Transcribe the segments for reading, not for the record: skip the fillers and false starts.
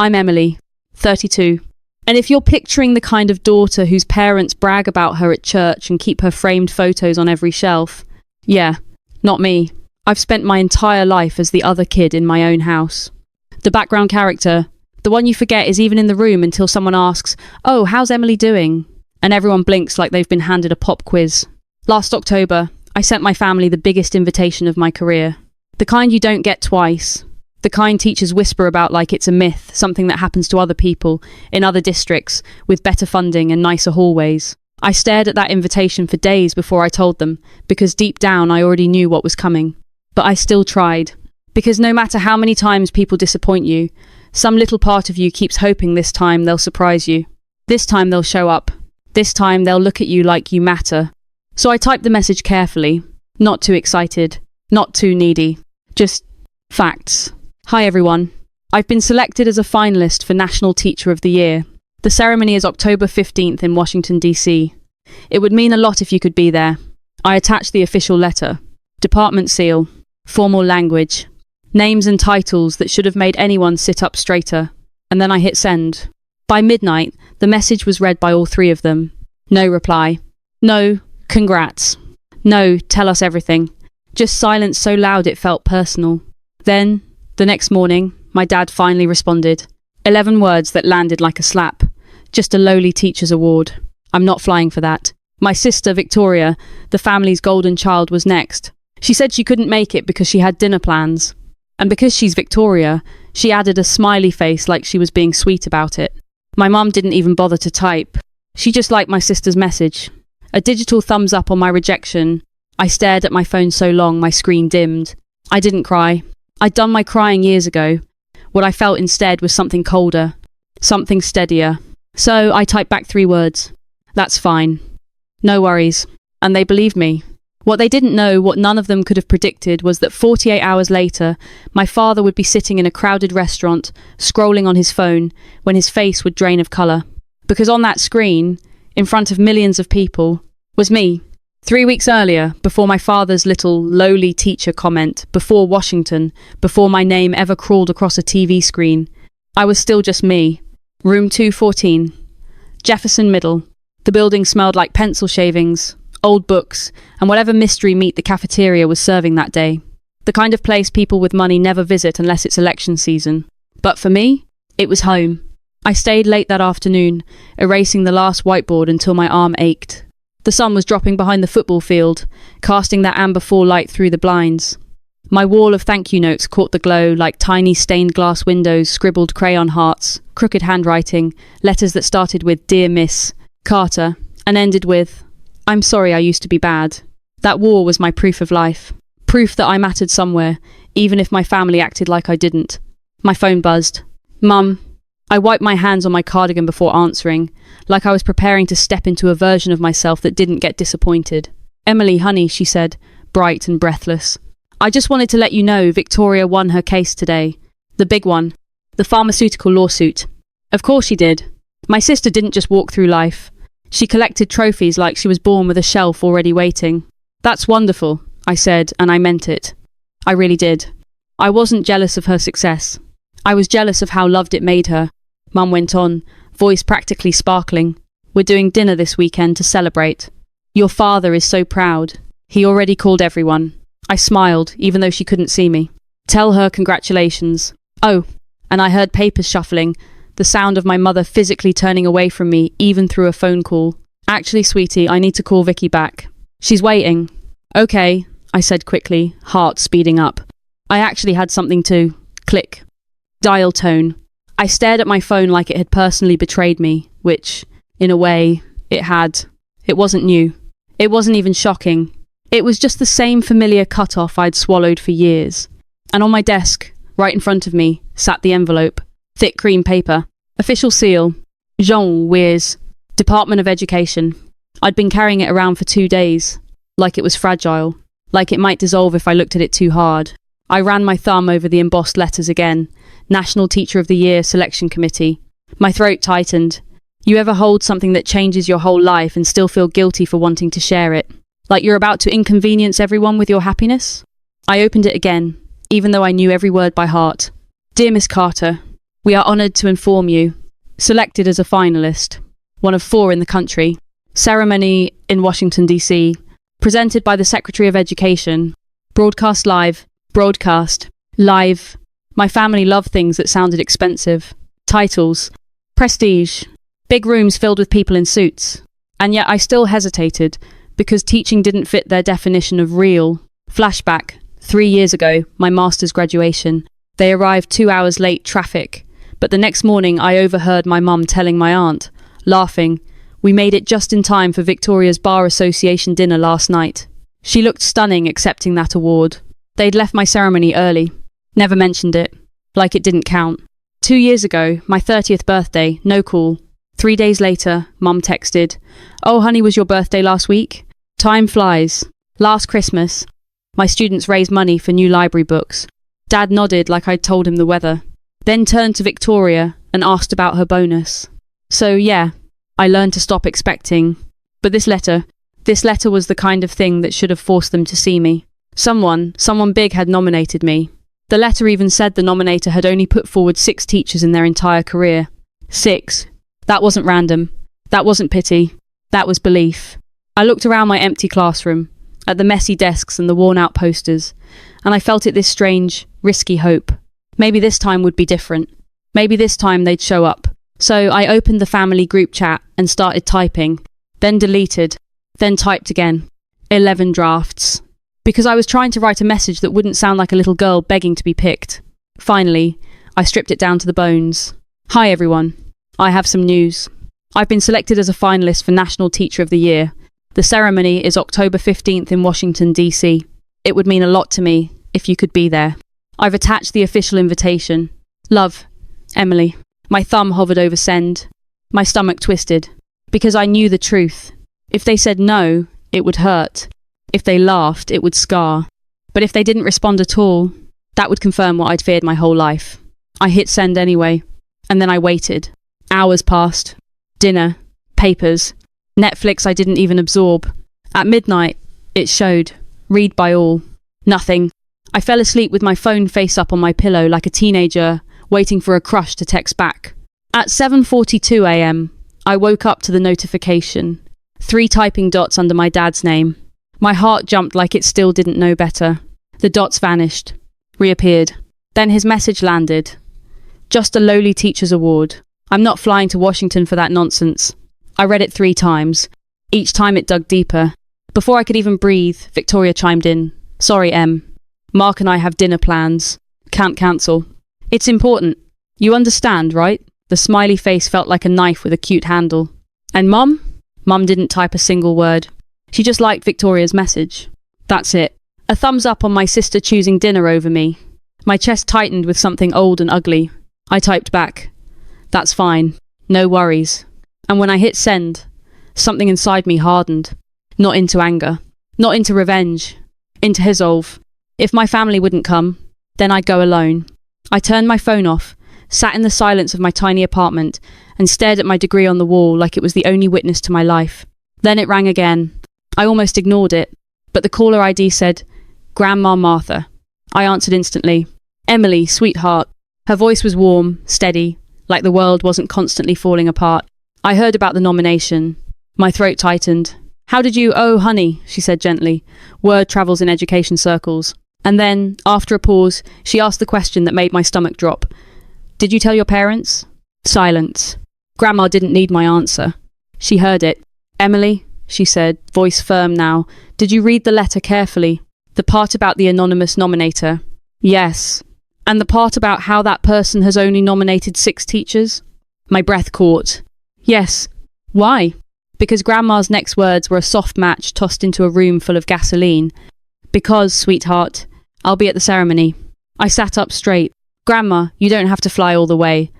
I'm Emily, 32. And if you're picturing the kind of daughter whose parents brag about her at church and keep her framed photos on every shelf, yeah, not me. I've spent my entire life as the other kid in my own house. The background character, the one you forget is even in the room until someone asks, "Oh, how's Emily doing?" And everyone blinks like they've been handed a pop quiz. Last October, I sent my family the biggest invitation of my career. The kind you don't get twice. The kind teachers whisper about like it's a myth, something that happens to other people, in other districts, with better funding and nicer hallways. I stared at that invitation for days before I told them, because deep down I already knew what was coming. But I still tried. Because no matter how many times people disappoint you, some little part of you keeps hoping this time they'll surprise you. This time they'll show up. This time they'll look at you like you matter. So I typed the message carefully, not too excited, not too needy, just facts. Hi everyone. I've been selected as a finalist for National Teacher of the Year. The ceremony is October 15th in Washington, D.C. It would mean a lot if you could be there. I attached the official letter, department seal, formal language, names and titles that should have made anyone sit up straighter, and then I hit send. By midnight, the message was read by all three of them. No reply. No, congrats. No, tell us everything. Just silence so loud it felt personal. Then, the next morning, my dad finally responded. 11 words that landed like a slap. Just a lowly teacher's award. I'm not flying for that. My sister, Victoria, the family's golden child, was next. She said she couldn't make it because she had dinner plans. And because she's Victoria, she added a smiley face like she was being sweet about it. My mum didn't even bother to type. She just liked my sister's message. A digital thumbs up on my rejection. I stared at my phone so long my screen dimmed. I didn't cry. I'd done my crying years ago. What I felt instead was something colder, something steadier. So I typed back 3 words. That's fine. No worries. And they believed me. What they didn't know, what none of them could have predicted, was that 48 hours later, my father would be sitting in a crowded restaurant, scrolling on his phone, when his face would drain of colour. Because on that screen, in front of millions of people, was me. 3 weeks earlier, before my father's little lowly teacher comment, before Washington, before my name ever crawled across a TV screen, I was still just me. Room 214. Jefferson Middle. The building smelled like pencil shavings, old books, and whatever mystery meat the cafeteria was serving that day. The kind of place people with money never visit unless it's election season. But for me, it was home. I stayed late that afternoon, erasing the last whiteboard until my arm ached. The sun was dropping behind the football field, casting that amber fall light through the blinds. My wall of thank you notes caught the glow like tiny stained glass windows, scribbled crayon hearts, crooked handwriting, letters that started with "Dear Miss Carter" and ended with "I'm sorry I used to be bad." That wall was my proof of life. Proof that I mattered somewhere, even if my family acted like I didn't. My phone buzzed. Mum. I wiped my hands on my cardigan before answering, like I was preparing to step into a version of myself that didn't get disappointed. "Emily, honey," she said, bright and breathless. "I just wanted to let you know Victoria won her case today. The big one. The pharmaceutical lawsuit." Of course she did. My sister didn't just walk through life. She collected trophies like she was born with a shelf already waiting. "That's wonderful," I said, and I meant it. I really did. I wasn't jealous of her success. I was jealous of how loved it made her. Mum went on, voice practically sparkling. "We're doing dinner this weekend to celebrate. Your father is so proud. He already called everyone." I smiled, even though she couldn't see me. "Tell her congratulations." Oh, and I heard papers shuffling, the sound of my mother physically turning away from me, even through a phone call. "Actually, sweetie, I need to call Vicky back. She's waiting." "Okay," I said quickly, heart speeding up. I actually had something to click. Dial tone. I stared at my phone like it had personally betrayed me, which, in a way, it had. It wasn't new. It wasn't even shocking. It was just the same familiar cut-off I'd swallowed for years. And on my desk, right in front of me, sat the envelope. Thick cream paper. Official seal. Jean Weirs. Department of Education. I'd been carrying it around for 2 days. Like it was fragile. Like it might dissolve if I looked at it too hard. I ran my thumb over the embossed letters again. National Teacher of the Year Selection Committee. My throat tightened. You ever hold something that changes your whole life and still feel guilty for wanting to share it? Like you're about to inconvenience everyone with your happiness? I opened it again, even though I knew every word by heart. "Dear Miss Carter, We are honoured to inform you. Selected as a finalist. One of 4 in the country. Ceremony in Washington, D.C. Presented by the Secretary of Education. Broadcast live. Broadcast. Live. My family loved things that sounded expensive. Titles. Prestige. Big rooms filled with people in suits. And yet I still hesitated, because teaching didn't fit their definition of real. Flashback. 3 years ago, my master's graduation. They arrived 2 hours late, traffic. But the next morning I overheard my mum telling my aunt, laughing, "We made it just in time for Victoria's Bar Association dinner last night." She looked stunning accepting that award. They'd left my ceremony early. Never mentioned it. Like it didn't count. 2 years ago, my 30th birthday, no call. 3 days later, Mum texted, "Oh honey, was your birthday last week?" Time flies. Last Christmas, my students raised money for new library books. Dad nodded like I'd told him the weather. Then turned to Victoria and asked about her bonus. So yeah, I learned to stop expecting. But this letter was the kind of thing that should have forced them to see me. Someone big had nominated me. The letter even said the nominator had only put forward 6 teachers in their entire career. 6. That wasn't random. That wasn't pity. That was belief. I looked around my empty classroom, at the messy desks and the worn-out posters, and I felt this strange, risky hope. Maybe this time would be different. Maybe this time they'd show up. So I opened the family group chat and started typing, then deleted, then typed again. 11 drafts. Because I was trying to write a message that wouldn't sound like a little girl begging to be picked. Finally, I stripped it down to the bones. Hi everyone. I have some news. I've been selected as a finalist for National Teacher of the Year. The ceremony is October 15th in Washington, D.C. It would mean a lot to me if you could be there. I've attached the official invitation. Love, Emily. My thumb hovered over send. My stomach twisted. Because I knew the truth. If they said no, it would hurt. If they laughed, it would scar. But if they didn't respond at all, that would confirm what I'd feared my whole life. I hit send anyway. And then I waited. Hours passed. Dinner. Papers. Netflix I didn't even absorb. At midnight, it showed. Read by all. Nothing. I fell asleep with my phone face up on my pillow like a teenager, waiting for a crush to text back. At 7:42 a.m, I woke up to the notification. 3 typing dots under my dad's name. My heart jumped like it still didn't know better. The dots vanished. Reappeared. Then his message landed. Just a lowly teacher's award. I'm not flying to Washington for that nonsense. I read it 3 times. Each time it dug deeper. Before I could even breathe, Victoria chimed in. Sorry, Em. Mark and I have dinner plans. Can't cancel. It's important. You understand, right? The smiley face felt like a knife with a cute handle. And Mum? Mum didn't type a single word. She just liked Victoria's message. That's it. A thumbs up on my sister choosing dinner over me. My chest tightened with something old and ugly. I typed back. That's fine. No worries. And when I hit send, something inside me hardened. Not into anger. Not into revenge. Into resolve. If my family wouldn't come, then I'd go alone. I turned my phone off, sat in the silence of my tiny apartment, and stared at my degree on the wall like it was the only witness to my life. Then it rang again. I almost ignored it, but the caller ID said, Grandma Martha. I answered instantly. Emily, sweetheart. Her voice was warm, steady, like the world wasn't constantly falling apart. I heard about the nomination. My throat tightened. How did you, oh honey, she said gently. Word travels in education circles. And then, after a pause, she asked the question that made my stomach drop. Did you tell your parents? Silence. Grandma didn't need my answer. She heard it. Emily, she said, voice firm now, did you read the letter carefully? The part about the anonymous nominator? Yes. And the part about how that person has only nominated 6 teachers? My breath caught. Yes. Why? Because Grandma's next words were a soft match tossed into a room full of gasoline. Because, sweetheart, I'll be at the ceremony. I sat up straight. Grandma, you don't have to fly all the way.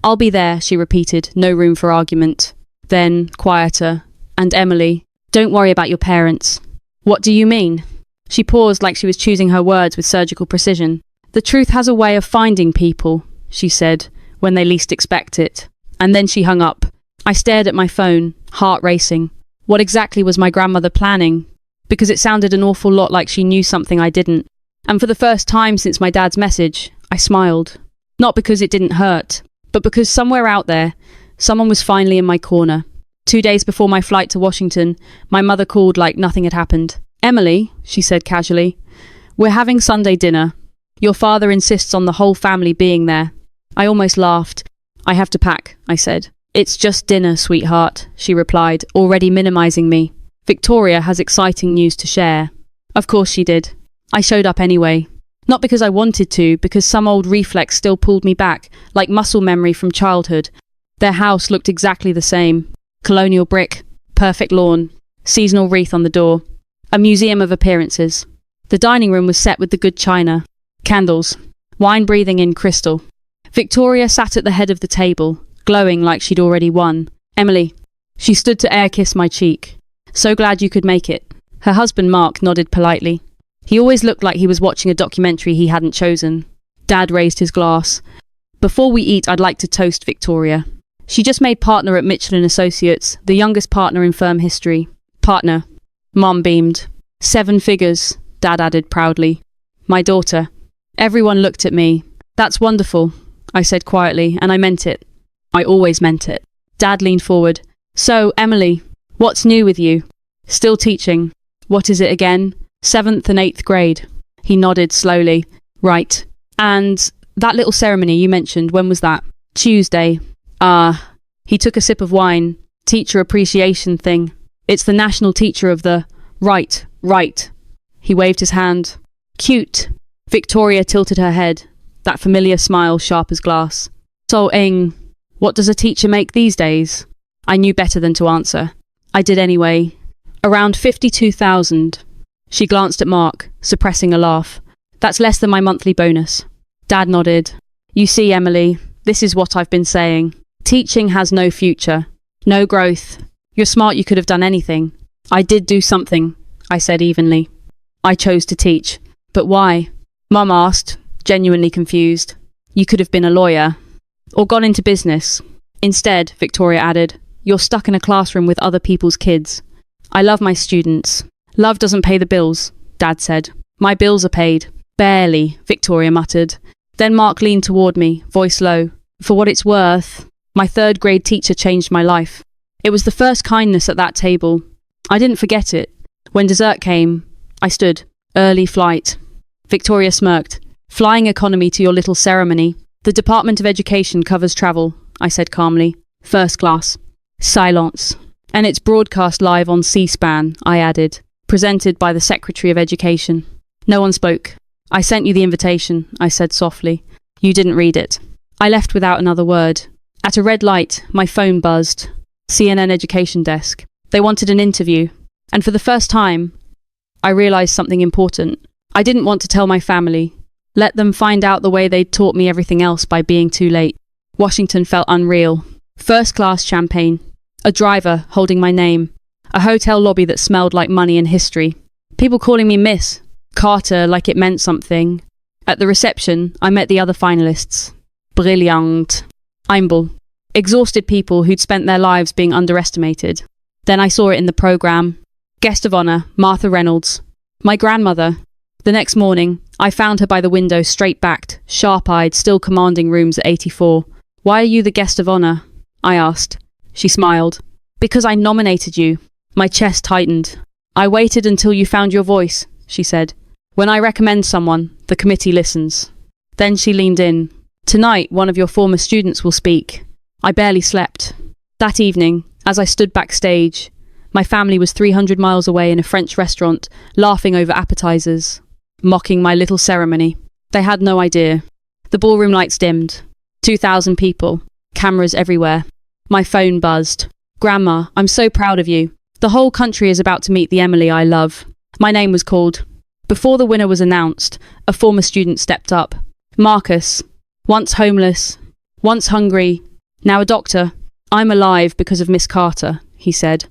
I'll be there, she repeated, no room for argument. Then, quieter. And Emily, don't worry about your parents. What do you mean? She paused like she was choosing her words with surgical precision. The truth has a way of finding people, she said, when they least expect it. And then she hung up. I stared at my phone, heart racing. What exactly was my grandmother planning? Because it sounded an awful lot like she knew something I didn't. And for the first time since my dad's message, I smiled. Not because it didn't hurt, but because somewhere out there, someone was finally in my corner. 2 days before my flight to Washington, my mother called like nothing had happened. "Emily," she said casually, "we're having Sunday dinner. Your father insists on the whole family being there." I almost laughed. "I have to pack," I said. "It's just dinner, sweetheart," she replied, already minimizing me. "Victoria has exciting news to share." Of course she did. I showed up anyway. Not because I wanted to, because some old reflex still pulled me back, like muscle memory from childhood. Their house looked exactly the same. Colonial brick, perfect lawn, seasonal wreath on the door. A museum of appearances. The dining room was set with the good china. Candles. Wine breathing in crystal. Victoria sat at the head of the table, glowing like she'd already won. "Emily." She stood to air kiss my cheek. "So glad you could make it." Her husband Mark nodded politely. He always looked like he was watching a documentary he hadn't chosen. Dad raised his glass. "Before we eat, I'd like to toast Victoria. She just made partner at Mitchell & Associates, the youngest partner in firm history." "Partner." Mom beamed. "7 figures," Dad added proudly. "My daughter." Everyone looked at me. "That's wonderful," I said quietly, and I meant it. I always meant it. Dad leaned forward. "So, Emily, what's new with you?" "Still teaching." "What is it again?" "7th and 8th grade." He nodded slowly. "Right. And that little ceremony you mentioned, when was that?" "Tuesday." "Ah." He took a sip of wine. "Teacher appreciation thing. It's the national teacher of the..." Right. He waved his hand. "Cute." Victoria tilted her head, that familiar smile sharp as glass. "So, what does a teacher make these days?" I knew better than to answer. I did anyway. "Around 52,000. She glanced at Mark, suppressing a laugh. "That's less than my monthly bonus." Dad nodded. "You see, Emily, this is what I've been saying. Teaching has no future. No growth. You're smart, you could have done anything." "I did do something," I said evenly. "I chose to teach." "But why?" Mum asked, genuinely confused. "You could have been a lawyer. Or gone into business." "Instead," Victoria added, "you're stuck in a classroom with other people's kids." "I love my students." "Love doesn't pay the bills," Dad said. "My bills are paid." "Barely," Victoria muttered. Then Mark leaned toward me, voice low. "For what it's worth, my 3rd grade teacher changed my life." It was the first kindness at that table. I didn't forget it. When dessert came, I stood. "Early flight." Victoria smirked. "Flying economy to your little ceremony. The Department of Education covers travel," I said calmly. "First class." Silence. "And it's broadcast live on C-SPAN," I added, "presented by the Secretary of Education." No one spoke. "I sent you the invitation," I said softly. "You didn't read it." I left without another word. At a red light, my phone buzzed. CNN education desk. They wanted an interview. And for the first time, I realized something important. I didn't want to tell my family. Let them find out the way they'd taught me everything else by being too late. Washington felt unreal. First-class champagne. A driver holding my name. A hotel lobby that smelled like money and history. People calling me Miss. Carter like it meant something. At the reception, I met the other finalists. Brilliant. Einbel. Exhausted people who'd spent their lives being underestimated. Then I saw it in the program. Guest of honor, Martha Reynolds. My grandmother. The next morning, I found her by the window, straight-backed, sharp-eyed, still commanding rooms at 84. "Why are you the guest of honor?" I asked. She smiled. "Because I nominated you." My chest tightened. "I waited until you found your voice," she said. "When I recommend someone, the committee listens." Then she leaned in. "Tonight, one of your former students will speak." I barely slept. That evening, as I stood backstage, my family was 300 miles away in a French restaurant, laughing over appetizers, mocking my little ceremony. They had no idea. The ballroom lights dimmed. 2,000 people. Cameras everywhere. My phone buzzed. "Grandma, I'm so proud of you. The whole country is about to meet the Emily I love." My name was called. Before the winner was announced, a former student stepped up. "Marcus, once homeless, once hungry, now a doctor. I'm alive because of Miss Carter," he said.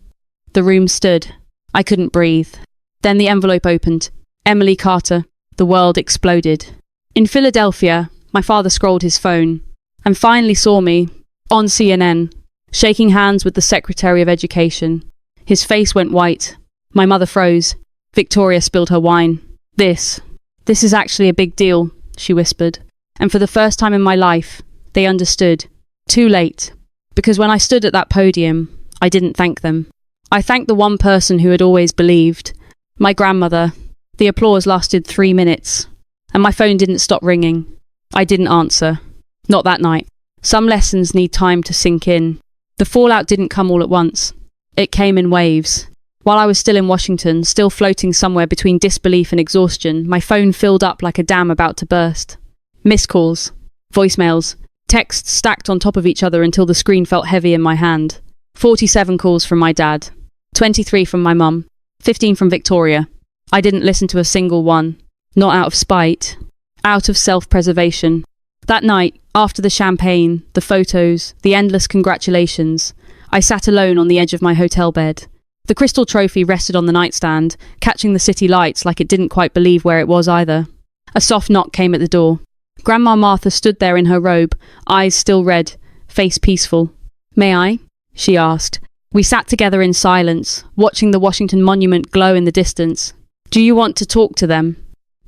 The room stood. I couldn't breathe. Then the envelope opened. Emily Carter. The world exploded. In Philadelphia, my father scrolled his phone and finally saw me, on CNN, shaking hands with the Secretary of Education. His face went white. My mother froze. Victoria spilled her wine. This is actually a big deal," she whispered. And for the first time in my life, they understood. Too late. Because when I stood at that podium, I didn't thank them. I thanked the one person who had always believed. My grandmother. The applause lasted 3 minutes, and my phone didn't stop ringing. I didn't answer. Not that night. Some lessons need time to sink in. The fallout didn't come all at once. It came in waves. While I was still in Washington, still floating somewhere between disbelief and exhaustion, my phone filled up like a dam about to burst. Missed calls, voicemails, texts stacked on top of each other until the screen felt heavy in my hand. 47 calls from my dad, 23 from my mum, 15 from Victoria. I didn't listen to a single one, not out of spite, out of self-preservation. That night, after the champagne, the photos, the endless congratulations, I sat alone on the edge of my hotel bed. The crystal trophy rested on the nightstand, catching the city lights like it didn't quite believe where it was either. A soft knock came at the door. Grandma Martha stood there in her robe, eyes still red, face peaceful. "May I?" she asked. We sat together in silence, watching the Washington Monument glow in the distance. "Do you want to talk to them?"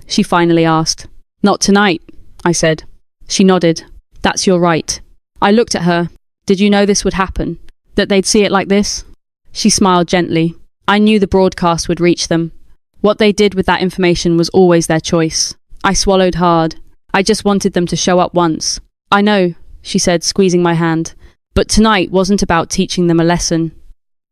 she finally asked. "Not tonight," I said. She nodded. "That's your right." I looked at her. "Did you know this would happen? That they'd see it like this?" She smiled gently. I knew the broadcast would reach them. What they did with that information was always their choice. I swallowed hard. I just wanted them to show up once. "I know," she said, squeezing my hand. "But tonight wasn't about teaching them a lesson.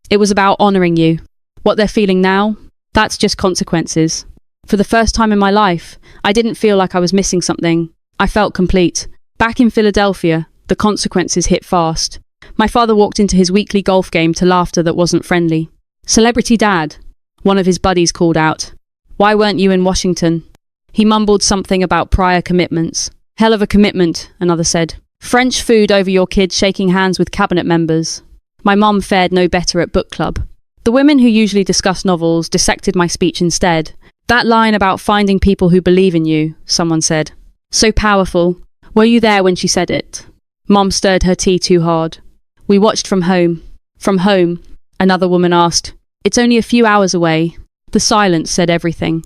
It was about honouring you. What they're feeling now, that's just consequences." For the first time in my life, I didn't feel like I was missing something. I felt complete. Back in Philadelphia, the consequences hit fast. My father walked into his weekly golf game to laughter that wasn't friendly. "Celebrity Dad," one of his buddies called out. "Why weren't you in Washington?" He mumbled something about prior commitments. "Hell of a commitment," another said. "French food over your kids shaking hands with cabinet members." My mum fared no better at book club. The women who usually discuss novels dissected my speech instead. "That line about finding people who believe in you," someone said. "So powerful. Were you there when she said it?" Mum stirred her tea too hard. "We watched from home." "From home?" another woman asked. "It's only a few hours away." The silence said everything.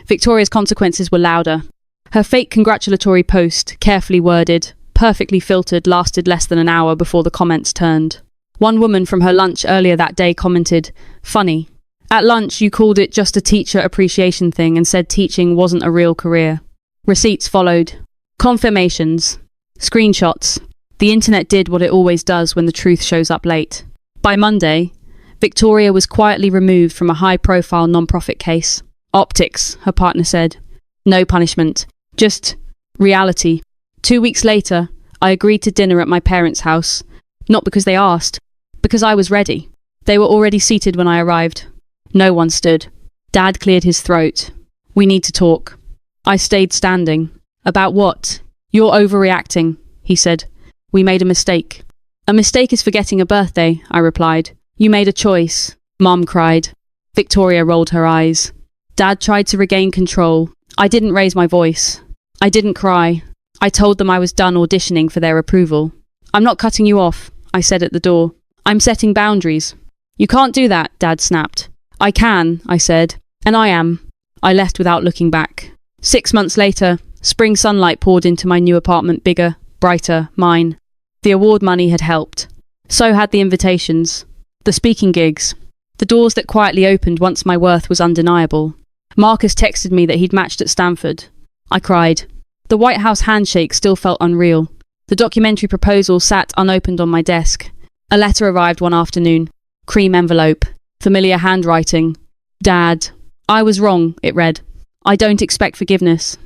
Victoria's consequences were louder. Her fake congratulatory post, carefully worded, perfectly filtered, lasted less than an hour before the comments turned. One woman from her lunch earlier that day commented, "Funny. At lunch you called it just a teacher appreciation thing and said teaching wasn't a real career." Receipts followed. Confirmations. Screenshots. The internet did what it always does when the truth shows up late. By Monday, Victoria was quietly removed from a high-profile non-profit case. "Optics," her partner said. "No punishment. Just reality." 2 weeks later, I agreed to dinner at my parents' house. Not because they asked, because I was ready. They were already seated when I arrived. No one stood. Dad cleared his throat. "We need to talk." I stayed standing. "About what?" "You're overreacting," he said. "We made a mistake." "A mistake is forgetting a birthday," I replied. "You made a choice." Mom cried. Victoria rolled her eyes. Dad tried to regain control. I didn't raise my voice. I didn't cry. I told them I was done auditioning for their approval. "I'm not cutting you off," I said at the door. "I'm setting boundaries." "You can't do that," Dad snapped. "I can," I said. "And I am." I left without looking back. 6 months later, spring sunlight poured into my new apartment, bigger, brighter, mine. The award money had helped. So had the invitations. The speaking gigs. The doors that quietly opened once my worth was undeniable. Marcus texted me that he'd matched at Stanford. I cried. The White House handshake still felt unreal. The documentary proposal sat unopened on my desk. A letter arrived one afternoon. Cream envelope. Familiar handwriting. "Dad, I was wrong," it read. "I don't expect forgiveness.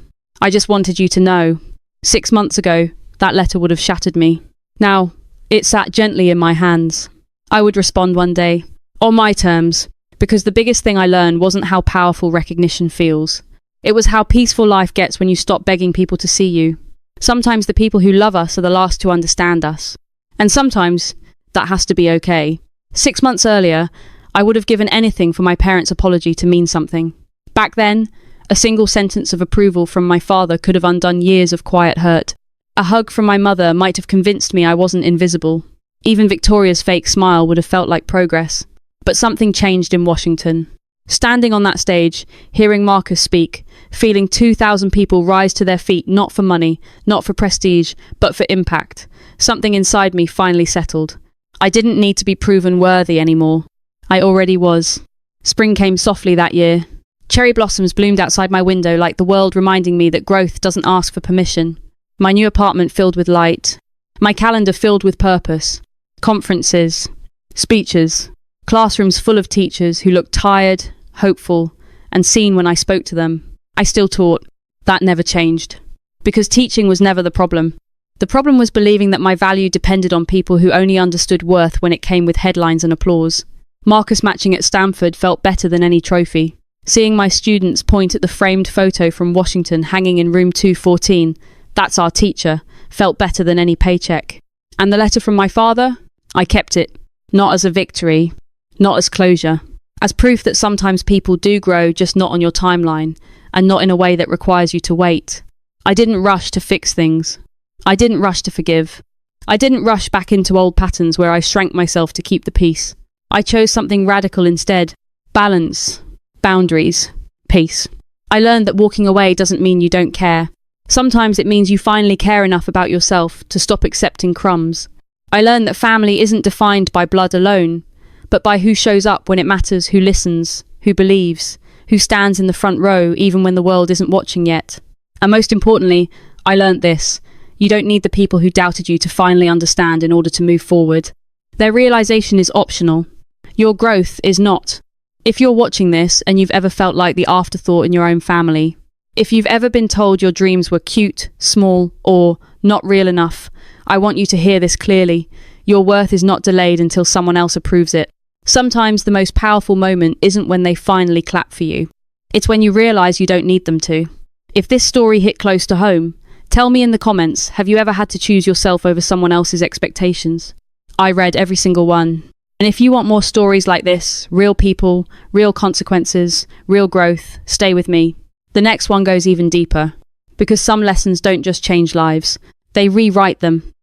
I just wanted you to know. 6 months ago, that letter would have shattered me. Now, it sat gently in my hands. I would respond one day, on my terms, because the biggest thing I learned wasn't how powerful recognition feels. It was how peaceful life gets when you stop begging people to see you. Sometimes the people who love us are the last to understand us. And sometimes that has to be okay. 6 months earlier, I would have given anything for my parents' apology to mean something. Back then, a single sentence of approval from my father could have undone years of quiet hurt. A hug from my mother might have convinced me I wasn't invisible. Even Victoria's fake smile would have felt like progress. But something changed in Washington. Standing on that stage, hearing Marcus speak, feeling 2,000 people rise to their feet not for money, not for prestige, but for impact, something inside me finally settled. I didn't need to be proven worthy anymore. I already was. Spring came softly that year. Cherry blossoms bloomed outside my window like the world reminding me that growth doesn't ask for permission. My new apartment filled with light. My calendar filled with purpose. Conferences, speeches, classrooms full of teachers who looked tired, hopeful, and seen when I spoke to them. I still taught. That never changed. Because teaching was never the problem. The problem was believing that my value depended on people who only understood worth when it came with headlines and applause. Marcus matching at Stanford felt better than any trophy. Seeing my students point at the framed photo from Washington hanging in room 214, that's our teacher, felt better than any paycheck. And the letter from my father? I kept it. Not as a victory, not as closure. As proof that sometimes people do grow, just not on your timeline, and not in a way that requires you to wait. I didn't rush to fix things. I didn't rush to forgive. I didn't rush back into old patterns where I shrank myself to keep the peace. I chose something radical instead. Balance, boundaries, peace. I learned that walking away doesn't mean you don't care. Sometimes it means you finally care enough about yourself to stop accepting crumbs. I learned that family isn't defined by blood alone, but by who shows up when it matters, who listens, who believes, who stands in the front row even when the world isn't watching yet. And most importantly, I learned this. You don't need the people who doubted you to finally understand in order to move forward. Their realization is optional. Your growth is not. If you're watching this and you've ever felt like the afterthought in your own family, if you've ever been told your dreams were cute, small, or not real enough, I want you to hear this clearly. Your worth is not delayed until someone else approves it. Sometimes the most powerful moment isn't when they finally clap for you. It's when you realize you don't need them to. If this story hit close to home, tell me in the comments, have you ever had to choose yourself over someone else's expectations? I read every single one. And if you want more stories like this, real people, real consequences, real growth, stay with me. The next one goes even deeper. Because some lessons don't just change lives, they rewrite them.